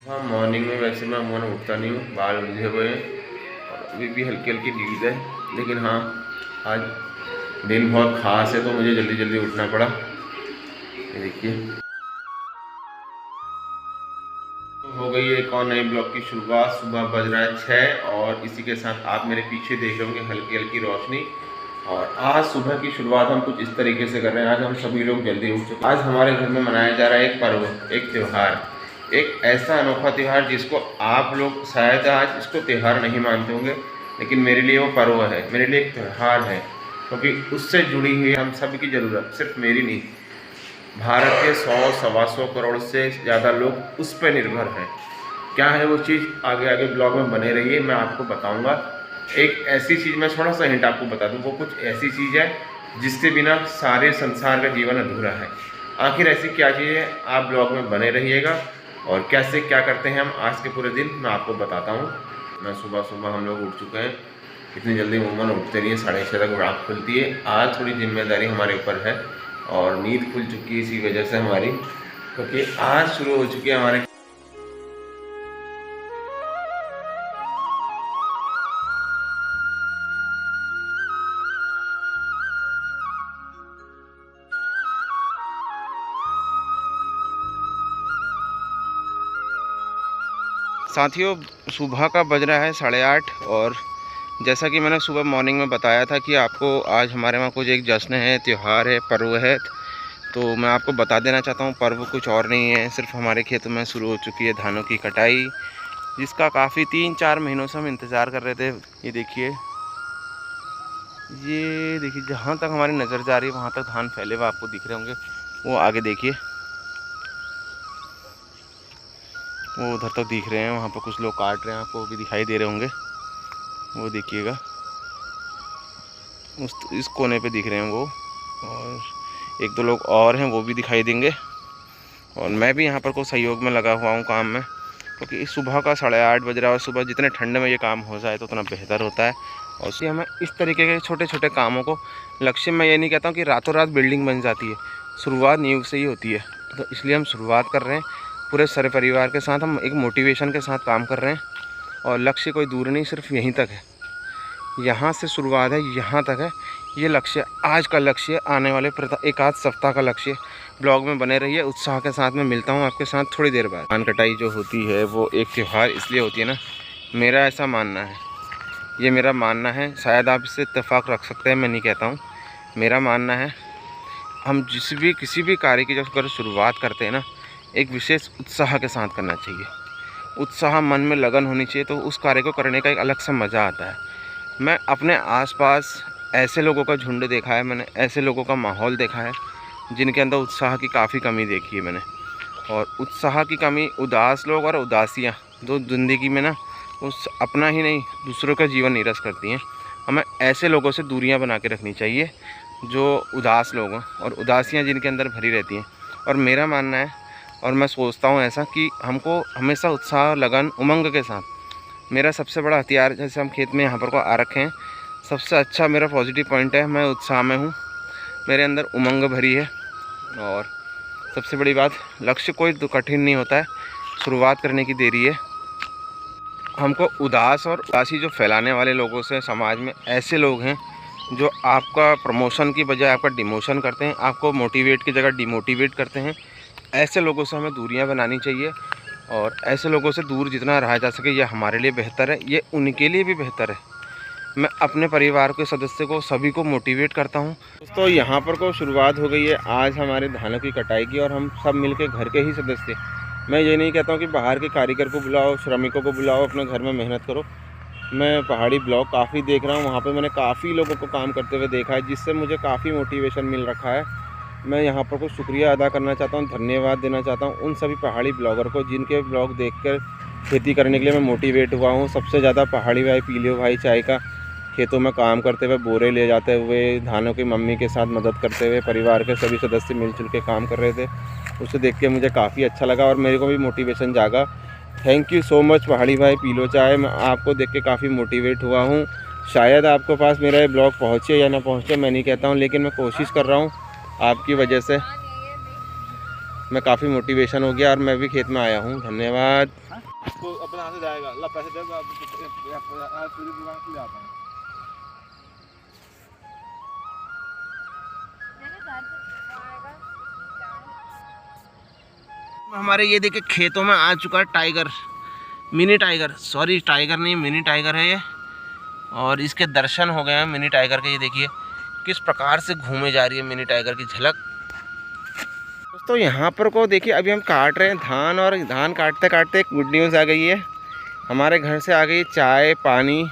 हाँ, मॉर्निंग में वैसे मैं अमूमन उठता नहीं हूँ, बाल उलझे हुए हैं और अभी भी हल्की हल्की नींद है। लेकिन हाँ, आज दिन बहुत ख़ास है तो मुझे जल्दी जल्दी उठना पड़ा। ये देखिए, हो गई एक और नए ब्लॉग की शुरुआत। सुबह बज रहा है 6 और इसी के साथ आप मेरे पीछे देख रहे होंगे हल्की हल्की रोशनी। और आज सुबह की शुरुआत हम कुछ इस तरीके से कर रहे हैं। आज हम सभी लोग जल्दी उठ चुके। आज हमारे घर में मनाया जा रहा है एक पर्व, एक त्यौहार, एक ऐसा अनोखा त्यौहार जिसको आप लोग शायद आज इसको त्यौहार नहीं मानते होंगे, लेकिन मेरे लिए वो पर्व है, मेरे लिए एक त्यौहार है। क्योंकि उससे जुड़ी हुई हम सब की ज़रूरत, सिर्फ मेरी नहीं, भारत के 100-125 करोड़ से ज़्यादा लोग उस पर निर्भर हैं। क्या है वो चीज़, आगे आगे ब्लॉग में बने रहिए, मैं आपको बताऊंगा। एक ऐसी चीज़, मैं थोड़ा सा हिंट आपको बता दूं, वो कुछ ऐसी चीज़ है जिसके बिना सारे संसार का जीवन अधूरा है। आखिर ऐसी क्या चीज़ है, आप ब्लॉग में बने रहिएगा। और कैसे क्या करते हैं हम आज के पूरे दिन, मैं आपको बताता हूँ। मैं सुबह सुबह हम लोग उठ चुके हैं। इतनी जल्दी उमूमन उठते नहीं है, 6:30 तक आँख खुलती है। आज थोड़ी जिम्मेदारी हमारे ऊपर है और नींद खुल चुकी है इसी वजह से हमारी, क्योंकि आज शुरू हो चुकी है हमारे साथियों। सुबह का बज रहा है 8:30 और जैसा कि मैंने सुबह मॉर्निंग में बताया था कि आपको आज हमारे वहाँ कुछ एक जश्न है, त्यौहार है, पर्व है। तो मैं आपको बता देना चाहता हूँ, पर्व कुछ और नहीं है, सिर्फ हमारे खेतों में शुरू हो चुकी है धानों की कटाई, जिसका काफ़ी 3-4 महीनों से हम इंतज़ार कर रहे थे। ये देखिए, जहाँ तक हमारी नज़र जा रही है वहाँ तक धान फैले हुए आपको दिख रहे होंगे। वो आगे देखिए, वो उधर तक दिख रहे हैं, वहाँ पर कुछ लोग काट रहे हैं, आपको भी दिखाई दे रहे होंगे। वो देखिएगा, इस कोने पे दिख रहे हैं वो, और 1-2 लोग और हैं वो भी दिखाई देंगे। और मैं भी यहाँ पर कोई सहयोग में लगा हुआ हूँ काम में, क्योंकि इस सुबह का 8:30 बज रहा है और सुबह जितने ठंड में ये काम हो जाए तो उतना बेहतर होता है। और इसलिए हमें इस तरीके के छोटे छोटे कामों को लक्ष्य, मैं ये नहीं कहता हूँ कि रातों रात बिल्डिंग बन जाती है, शुरुआत नींव से ही होती है। तो इसलिए हम शुरुआत कर रहे हैं पूरे सारे परिवार के साथ, हम एक मोटिवेशन के साथ काम कर रहे हैं। और लक्ष्य कोई दूर नहीं, सिर्फ यहीं तक है, यहाँ से शुरुआत है, यहाँ तक है। ये लक्ष्य, आज का लक्ष्य, आने वाले एक आध सप्ताह का लक्ष्य। ब्लॉग में बने रहिए, उत्साह के साथ मैं मिलता हूँ आपके साथ थोड़ी देर बाद। धान कटाई जो होती है वो एक त्यौहार इसलिए होती है ना, मेरा ऐसा मानना है, ये मेरा मानना है, शायद आप इससे इत्तेफाक रख सकते हैं, मैं नहीं कहता हूँ, मेरा मानना है। हम किसी भी कार्य की जब अगर शुरुआत करते हैं ना, एक विशेष उत्साह के साथ करना चाहिए। उत्साह, मन में लगन होनी चाहिए, तो उस कार्य को करने का एक अलग सा मज़ा आता है। मैं अपने आसपास ऐसे लोगों का झुंड देखा है, मैंने ऐसे लोगों का माहौल देखा है जिनके अंदर उत्साह की काफ़ी कमी देखी है मैंने। और उत्साह की कमी, उदास लोग और उदासियाँ, जो ज़िंदगी में ना उस अपना ही नहीं दूसरों का जीवन नीरस करती हैं। हमें ऐसे लोगों से दूरियां बना के रखनी चाहिए जो उदास लोग हैं और उदासियाँ जिनके अंदर भरी रहती हैं। और मेरा मानना है, और मैं सोचता हूँ ऐसा, कि हमको हमेशा उत्साह, लगन, उमंग के साथ, मेरा सबसे बड़ा हथियार, जैसे हम खेत में यहाँ पर को आ रखे हैं, सबसे अच्छा मेरा पॉजिटिव पॉइंट है, मैं उत्साह में हूँ, मेरे अंदर उमंग भरी है। और सबसे बड़ी बात, लक्ष्य कोई कठिन नहीं होता है, शुरुआत करने की देरी है। हमको उदास और उदासी जो फैलाने वाले लोगों से, समाज में ऐसे लोग हैं जो आपका प्रमोशन की बजाय आपका डिमोशन करते हैं, आपको मोटिवेट की जगह डिमोटिवेट करते हैं, ऐसे लोगों से हमें दूरियां बनानी चाहिए। और ऐसे लोगों से दूर जितना रहा जा सके ये हमारे लिए बेहतर है, ये उनके लिए भी बेहतर है। मैं अपने परिवार के सदस्य को, सभी को मोटिवेट करता हूं। दोस्तों, यहाँ पर को शुरुआत हो गई है आज हमारे धानों की कटाई की, और हम सब मिलके घर के ही सदस्य, मैं ये नहीं कहता हूँ कि बाहर के कारीगर को बुलाओ, श्रमिकों को बुलाओ, अपने घर में मेहनत करो। मैं पहाड़ी ब्लॉग काफ़ी देख रहा हूँ, वहाँ पे मैंने काफ़ी लोगों को काम करते हुए देखा है, जिससे मुझे काफ़ी मोटिवेशन मिल रखा है। मैं यहाँ पर कुछ शुक्रिया अदा करना चाहता हूँ, धन्यवाद देना चाहता हूँ उन सभी पहाड़ी ब्लॉगर को जिनके ब्लॉग देखकर खेती करने के लिए मैं मोटिवेट हुआ हूँ। सबसे ज़्यादा पहाड़ी भाई पीलियो भाई चाय का खेतों में काम करते हुए, बोरे ले जाते हुए, धानों की मम्मी के साथ मदद करते हुए, परिवार के सभी सदस्य मिलजुल के काम कर रहे थे। उसे देख के मुझे काफ़ी अच्छा लगा और मेरे को भी मोटिवेशन जागा। थैंक यू सो मच पहाड़ी भाई पीलो चाय, मैं आपको देख के काफ़ी मोटिवेट हुआ हूँ। शायद आपको पास मेरा ये ब्लॉग पहुँचे या ना पहुँचे, मैं नहीं कहता हूँ, लेकिन मैं कोशिश कर रहा हूँ। आपकी वजह से मैं काफ़ी मोटिवेशन हो गया और मैं भी खेत में आया हूँ। धन्यवाद। तो अपने हाथ से जाएगा, ला पैसे दे पूरी दुकान से ले आता हूँ। हमारे ये देखिए खेतों में आ चुका है tiger, mini tiger, sorry tiger नहीं मिनी टाइगर है ये। और इसके दर्शन हो गए हैं मिनी टाइगर के। ये देखिए किस प्रकार से घूमे जा रही है मिनी टाइगर की झलक। दोस्तों यहाँ पर को देखिए अभी हम काट रहे हैं धान, और धान काटते काटते एक गुड न्यूज़ आ गई है। हमारे घर से आ गई चाय पानी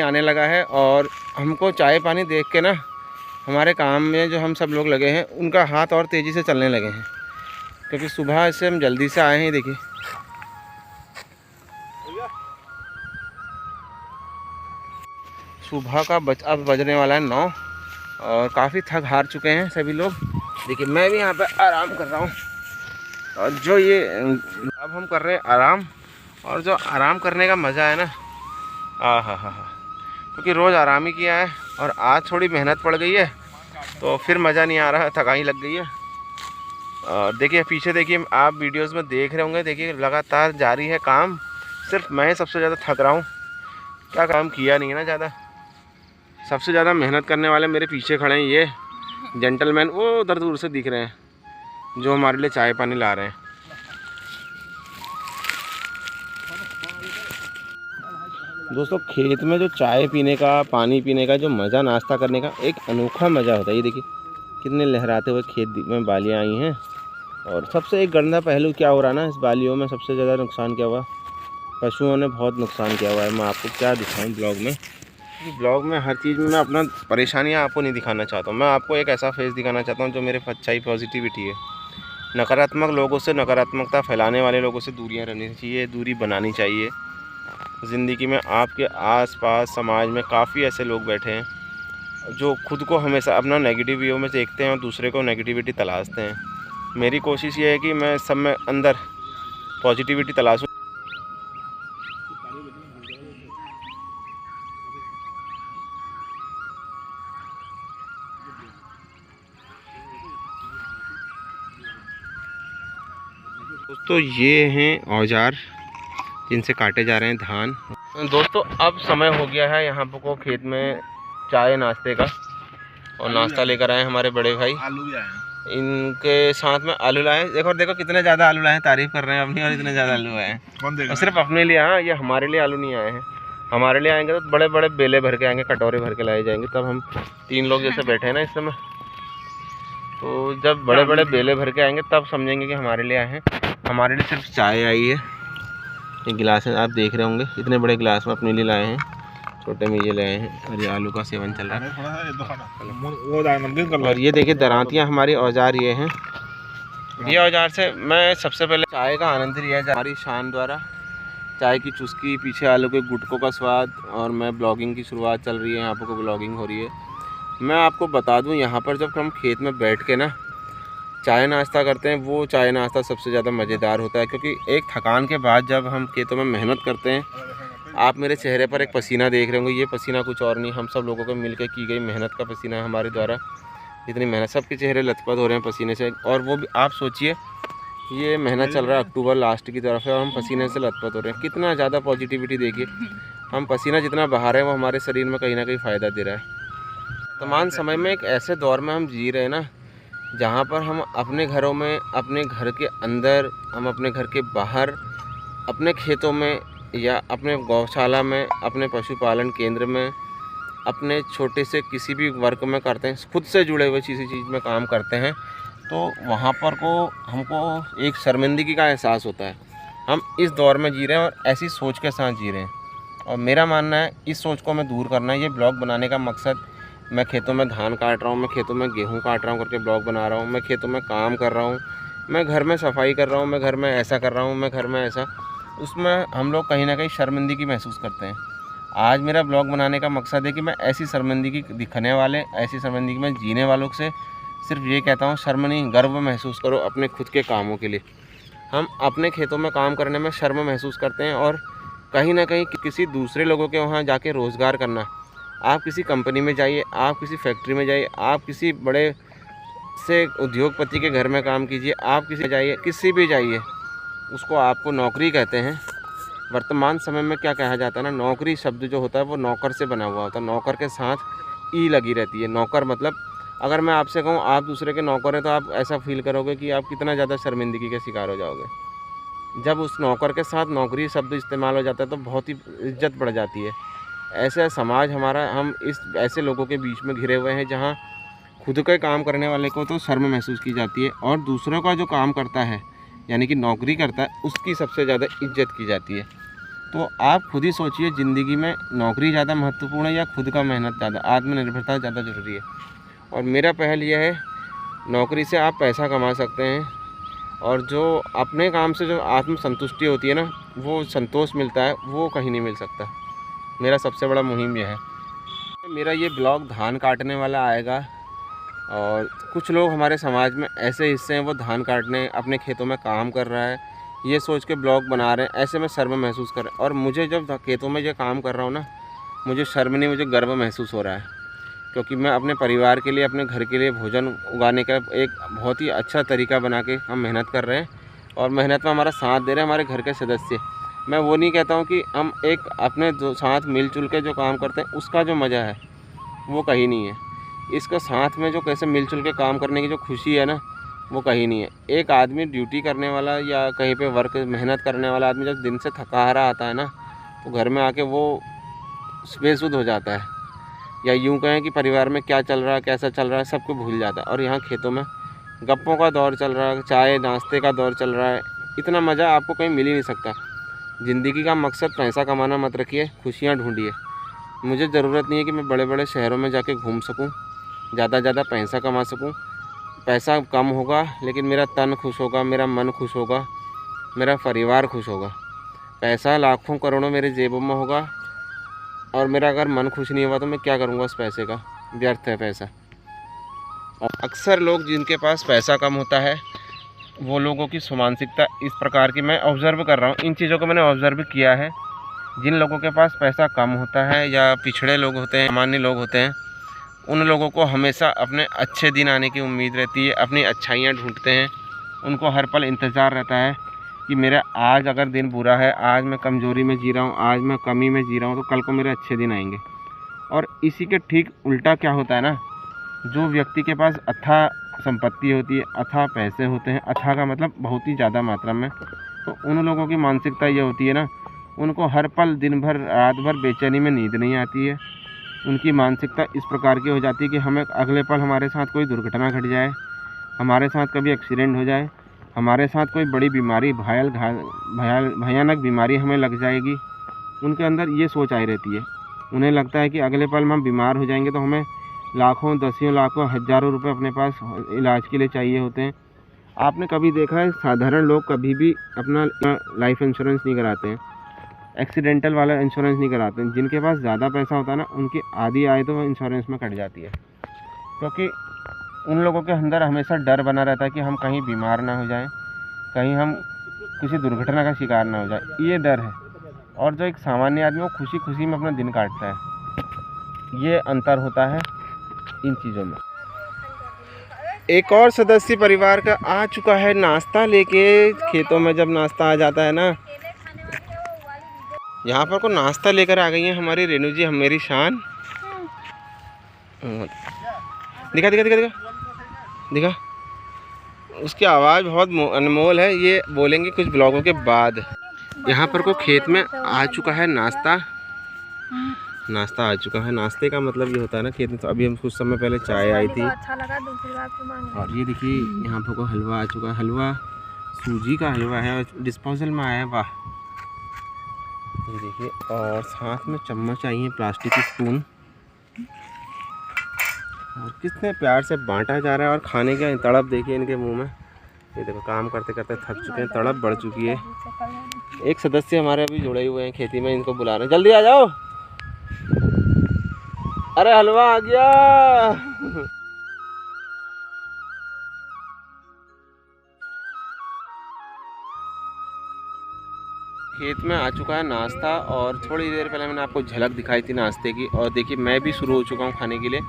आने लगा है। और हमको चाय पानी देख के ना हमारे काम में जो हम सब लोग लगे हैं उनका हाथ और तेज़ी से चलने लगे हैं, क्योंकि सुबह से हम जल्दी से आए हैं। देखिए सुबह का अब बजने वाला है 9 और काफ़ी थक हार चुके हैं सभी लोग। देखिए मैं भी यहाँ पे आराम कर रहा हूँ, और जो ये अब हम कर रहे हैं आराम, और जो आराम करने का मज़ा है ना, हा, क्योंकि रोज़ आराम ही किया है और आज थोड़ी मेहनत पड़ गई है तो फिर मज़ा नहीं आ रहा है, थकाई लग गई है। और देखिए पीछे देखिए आप वीडियोस में देख रहे होंगे, देखिए लगातार जारी है काम। सिर्फ मैं सबसे ज़्यादा थक रहा हूँ, क्या काम किया नहीं है ना ज़्यादा। सबसे ज़्यादा मेहनत करने वाले मेरे पीछे खड़े हैं ये जेंटलमैन, वो उधर दूर से दिख रहे हैं, जो हमारे लिए चाय पानी ला रहे हैं। दोस्तों खेत में जो चाय पीने का, पानी पीने का जो मज़ा, नाश्ता करने का एक अनोखा मज़ा होता है। ये देखिए कितने लहराते हुए खेत में बालियाँ आई हैं। और सबसे एक गंदा पहलू क्या हो रहा है ना, इस बालियों में सबसे ज़्यादा नुकसान क्या हुआ, पशुओं ने बहुत नुकसान किया हुआ है। मैं आपको क्या दिखाऊं ब्लॉग में, ब्लॉग में हर चीज़ में मैं अपना परेशानियां आपको नहीं दिखाना चाहता हूं। मैं आपको एक ऐसा फेस दिखाना चाहता हूं जो मेरे अच्छाई पॉजिटिविटी है। नकारात्मक लोगों से, नकारात्मकता फैलाने वाले लोगों से दूरियां रहनी चाहिए, दूरी बनानी चाहिए। ज़िंदगी में आपके आसपास समाज में काफ़ी ऐसे लोग बैठे हैं जो खुद को हमेशा अपना नेगेटिव व्यू में देखते हैं और दूसरे को नेगेटिविटी तलाशते हैं। मेरी कोशिश ये है कि मैं सब में अंदर पॉजिटिविटी तलाशूं। दोस्तों ये हैं औजार जिनसे काटे जा रहे हैं धान। दोस्तों अब समय हो गया है यहाँ पर को खेत में चाय नाश्ते का, और नाश्ता लेकर आए हमारे बड़े भाई। आलू भी आए, इनके साथ में आलू लाए। देखो कितने ज़्यादा आलू लाए हैं, तारीफ़ कर रहे हैं अपनी, और इतने ज़्यादा आलू आए हैं। और सिर्फ अपने लिए, हाँ ये हमारे लिए आलू नहीं आए हैं। हमारे लिए आएंगे तो बड़े बड़े बेले भर के आएंगे, कटोरे भर के लाए जाएंगे। तब हम 3 लोग जैसे बैठे हैं ना इस समय, तो जब बड़े बड़े बेले भर के आएंगे तब समझेंगे कि हमारे लिए आए हैं। हमारे लिए सिर्फ चाय आई है। ये गिलास आप देख रहे होंगे, इतने बड़े गिलास में अपने लिए लाए हैं, छोटे में ये लाए हैं। और ये आलू का सेवन चल रहा है। और ये देखिए दरांतियाँ हमारी औजार ये हैं। ये औजार से मैं सबसे पहले चाय का आनंद लिया है हमारी शान द्वारा। चाय की चुस्की, पीछे आलू के गुटकों का स्वाद, और मैं ब्लॉगिंग की शुरुआत चल रही है, यहाँ पर ब्लॉगिंग हो रही है। मैं आपको बता दूं यहाँ पर जब हम खेत में बैठ के ना चाय नाश्ता करते हैं, वो चाय नाश्ता सबसे ज़्यादा मज़ेदार होता है। क्योंकि एक थकान के बाद जब हम खेतों में मेहनत करते हैं, आप मेरे चेहरे पर एक पसीना देख रहे होंगे, ये पसीना कुछ और नहीं, हम सब लोगों को मिलकर की गई मेहनत का पसीना है। हमारे द्वारा इतनी मेहनत, सबके चेहरे लथपथ हो रहे हैं पसीने से। और वो भी आप सोचिए, ये मेहनत चल रहा है अक्टूबर लास्ट की तरफ है और हम पसीने से लथपथ हो रहे हैं। कितना ज़्यादा पॉजिटिविटी देखिए, हम पसीना जितना बहा रहे हैं वो हमारे शरीर में कहीं ना कहीं फ़ायदा दे रहा है। वर्तमान समय में एक ऐसे दौर में हम जी रहे हैं ना, जहाँ पर हम अपने घरों में, अपने घर के अंदर, हम अपने घर के बाहर, अपने खेतों में या अपने गौशाला में, अपने पशुपालन केंद्र में, अपने छोटे से किसी भी वर्क में करते हैं, खुद से जुड़े हुए किसी चीज़ में काम करते हैं, तो वहाँ पर को हमको एक शर्मिंदगी का एहसास होता है। हम इस दौर में जी रहे हैं और ऐसी सोच के साथ जी रहे हैं। और मेरा मानना है इस सोच को हमें दूर करना है। ये ब्लॉग बनाने का मकसद, मैं खेतों में धान काट रहा हूँ, मैं खेतों में गेहूँ काट रहा हूँ करके ब्लॉग बना रहा हूँ, मैं खेतों में काम कर रहा हूँ, मैं घर में सफाई कर रहा हूँ, मैं घर में ऐसा कर रहा हूँ, मैं घर में ऐसा, उसमें हम लोग कहीं ना कहीं शर्मिंदगी महसूस करते हैं। आज मेरा ब्लॉग बनाने का मकसद है कि मैं ऐसी शर्मिंदगी दिखने वाले, ऐसी शर्मिंदगी में जीने वालों से सिर्फ ये कहता हूँ, शर्म नहीं गर्व महसूस करो अपने खुद के कामों के लिए। हम अपने खेतों में काम करने में शर्म महसूस करते हैं, और कहीं ना कहीं किसी दूसरे लोगों के वहाँ जाके रोज़गार करना, आप किसी कंपनी में जाइए, आप किसी फैक्ट्री में जाइए, आप किसी बड़े से उद्योगपति के घर में काम कीजिए, आप किसी जाइए, किसी भी जाइए, उसको आपको नौकरी कहते हैं। वर्तमान समय में क्या कहा जाता है ना, नौकरी शब्द जो होता है वो नौकर से बना हुआ होता है। नौकर के साथ ई लगी रहती है। नौकर मतलब अगर मैं आपसे कहूँ आप दूसरे के नौकर हैं तो आप ऐसा फील करोगे कि आप कितना ज़्यादा शर्मिंदगी के शिकार हो जाओगे। जब उस नौकर के साथ नौकरी शब्द इस्तेमाल हो जाता है तो बहुत ही इज्जत बढ़ जाती है। ऐसा समाज हमारा, हम इस ऐसे लोगों के बीच में घिरे हुए हैं जहाँ खुद के काम करने वाले को तो शर्म महसूस की जाती है और दूसरों का जो काम करता है यानी कि नौकरी करता है उसकी सबसे ज़्यादा इज्जत की जाती है। तो आप खुद ही सोचिए, ज़िंदगी में नौकरी ज़्यादा महत्वपूर्ण है या खुद का मेहनत ज़्यादा, आत्मनिर्भरता ज़्यादा ज़रूरी है। और मेरा पहल यह है, नौकरी से आप पैसा कमा सकते हैं और जो अपने काम से जो आत्म संतुष्टि होती है ना, वो संतोष मिलता है, वो कहीं नहीं मिल सकता। मेरा सबसे बड़ा मुहिम यह है। मेरा ये ब्लॉग धान काटने वाला आएगा और कुछ लोग हमारे समाज में ऐसे हिस्से हैं वो धान काटने अपने खेतों में काम कर रहा है, ये सोच के ब्लॉग बना रहे हैं। ऐसे में शर्म महसूस कर रहे हैं और मुझे जब खेतों में ये काम कर रहा हूँ ना, मुझे शर्म नहीं, मुझे गर्व महसूस हो रहा है, क्योंकि मैं अपने परिवार के लिए, अपने घर के लिए भोजन उगाने का एक बहुत ही अच्छा तरीका बना के हम मेहनत कर रहे हैं और मेहनत में हमारा साथ दे रहे हैं हमारे घर के सदस्य। मैं वो नहीं कहता हूँ कि हम एक अपने जो साथ मिलजुल के जो काम करते हैं उसका जो मज़ा है वो कहीं नहीं है। इसका साथ में जो कैसे मिलजुल के काम करने की जो खुशी है ना, वो कहीं नहीं है। एक आदमी ड्यूटी करने वाला या कहीं पे वर्क मेहनत करने वाला आदमी जब दिन से थका हारा आता है ना, तो घर में आके वो बेसुध हो जाता है, या यूँ कहें कि परिवार में क्या चल रहा है, कैसा चल रहा है, सबको भूल जाता है। और यहाँ खेतों में गप्पों का दौर चल रहा है, चाय नाश्ते का दौर चल रहा है। इतना मज़ा आपको कहीं मिल ही नहीं सकता। ज़िंदगी का मकसद पैसा कमाना मत रखिए, खुशियाँ ढूंढिए। मुझे ज़रूरत नहीं है कि मैं बड़े बड़े शहरों में जाके घूम सकूं, ज़्यादा पैसा कमा सकूं। पैसा कम होगा लेकिन मेरा तन खुश होगा, मेरा मन खुश होगा, मेरा परिवार खुश होगा। पैसा लाखों करोड़ों मेरे जेबों में होगा और मेरा अगर मन खुश नहीं हुआ तो मैं क्या करूँगा उस पैसे का, व्यर्थ है पैसा। और अक्सर लोग जिनके पास पैसा कम होता है वो लोगों की मानसिकता इस प्रकार की मैं ऑब्ज़र्व कर रहा हूँ, इन चीज़ों को मैंने ऑब्ज़र्व किया है। जिन लोगों के पास पैसा कम होता है या पिछड़े लोग होते हैं, सामान्य लोग होते हैं, उन लोगों को हमेशा अपने अच्छे दिन आने की उम्मीद रहती है, अपनी अच्छाइयाँ ढूंढते हैं। उनको हर पल इंतज़ार रहता है कि मेरा आज अगर दिन बुरा है, आज मैं कमज़ोरी में जी रहा हूँ, आज मैं कमी में जी रहा हूँ, तो कल को मेरे अच्छे दिन आएंगे। और इसी के ठीक उल्टा क्या होता है ना, जो व्यक्ति के पास अथाह संपत्ति होती है, अथाह पैसे होते हैं, अथाह का मतलब बहुत ही ज़्यादा मात्रा में, तो उन लोगों की मानसिकता ये होती है ना, उनको हर पल दिन भर रात भर बेचैनी में नींद नहीं आती है। उनकी मानसिकता इस प्रकार की हो जाती है कि हमें अगले पल हमारे साथ कोई दुर्घटना घट जाए, हमारे साथ कभी एक्सीडेंट हो जाए, हमारे साथ कोई बड़ी बीमारी भयानक बीमारी हमें लग जाएगी। उनके अंदर ये सोच आई रहती है। उन्हें लगता है कि अगले पल में हम बीमार हो जाएंगे तो हमें लाखों, दसियों लाखों, हज़ारों रुपए अपने पास इलाज के लिए चाहिए होते हैं। आपने कभी देखा है साधारण लोग कभी भी अपना लाइफ इंश्योरेंस नहीं कराते हैं, एक्सीडेंटल वाला इंश्योरेंस नहीं कराते हैं। जिनके पास ज़्यादा पैसा होता है ना, उनकी आधी आय तो इंश्योरेंस में कट जाती है, क्योंकि उन लोगों के अंदर हमेशा डर बना रहता है कि हम कहीं बीमार ना हो जाएं, कहीं हम किसी दुर्घटना का शिकार ना हो जाए, ये डर है। और जो एक सामान्य आदमी वो खुशी खुशी में अपना दिन काटता है। ये अंतर होता है इन चीज़ों में। एक और सदस्य परिवार का आ चुका है नाश्ता लेके। खेतों में जब नाश्ता आ जाता है ना, यहाँ पर को नाश्ता लेकर आ गई है हमारी रेनू जी, मेरी शान। दिखा दिखा दिखा दिखा दिखा। उसकी आवाज़ बहुत अनमोल है, ये बोलेंगे कुछ ब्लॉगों के बाद। यहाँ पर को खेत में आ चुका है नाश्ता। नाश्ता आ चुका है। नाश्ते का मतलब ये होता है ना खेत में। तो अभी हम कुछ समय पहले चाय आई थी, अच्छा लगा, दूसरी बार फिर मांगे। और ये देखिए यहाँ पर को हलवा आ चुका है। हलवा सूजी का हलवा है और डिस्पोजल में आया है। वाह, ये देखिए। और साथ में चम्मच आई है, प्लास्टिक की स्पून, और कितने प्यार से बांटा जा रहा है। और खाने का तड़प देखिए इनके मुंह में। ये देखो, काम करते करते थक चुके हैं, तड़प बढ़ चुकी है। एक सदस्य हमारे अभी जुड़े हुए हैं खेती में, इनको बुला रहे हैं, जल्दी आ जाओ। अरे हलवा आ गया। खेत में आ चुका है नाश्ता, और थोड़ी देर पहले मैंने आपको झलक दिखाई थी नाश्ते की। और देखिए मैं भी शुरू हो चुका हूँ खाने के लिए।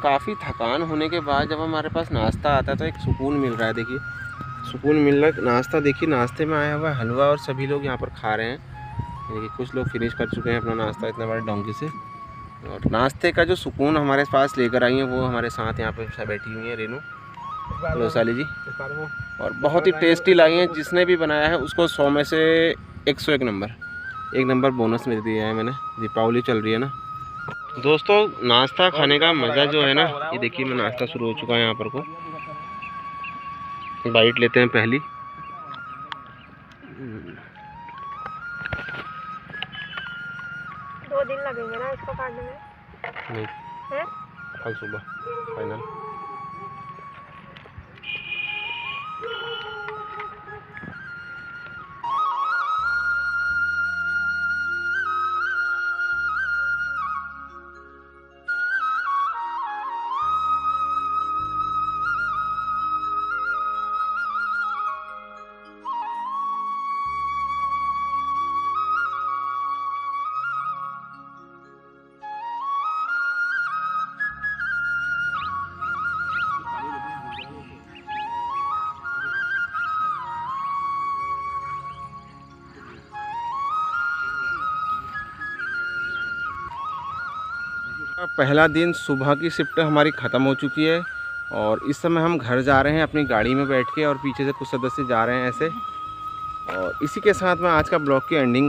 काफ़ी थकान होने के बाद जब हमारे पास नाश्ता आता है तो एक सुकून मिल रहा है। देखिए सुकून मिल रहा है। नाश्ता देखिए, नाश्ते में आया हुआ है हलवा और सभी लोग यहाँ पर खा रहे हैं। देखिए कुछ लोग फिनिश कर चुके हैं अपना नाश्ता इतने बड़े डोंकी से। और नाश्ते का जो सुकून हमारे पास लेकर आई हैं वो हमारे साथ यहाँ पर बैठी हुई हैं रेनू वैशाली जी, और बहुत ही टेस्टी लाई हैं। जिसने भी बनाया है उसको 100 में से 101 नंबर, 1 नंबर बोनस में दिया है मैंने। दीपावली चल रही है ना दोस्तों। नाश्ता खाने का मज़ा जो है ना, ये देखिए मैं नाश्ता शुरू हो चुका है यहाँ पर को। बाइट लेते हैं पहली। 2 दिन लगेंगे ना इसको काटने में? नहीं, हैं? कल सुबह फाइनल। पहला दिन सुबह की शिफ्ट हमारी ख़त्म हो चुकी है और इस समय हम घर जा रहे हैं अपनी गाड़ी में बैठ के, और पीछे से कुछ सदस्य जा रहे हैं ऐसे। और इसी के साथ मैं आज का ब्लॉग की एंडिंग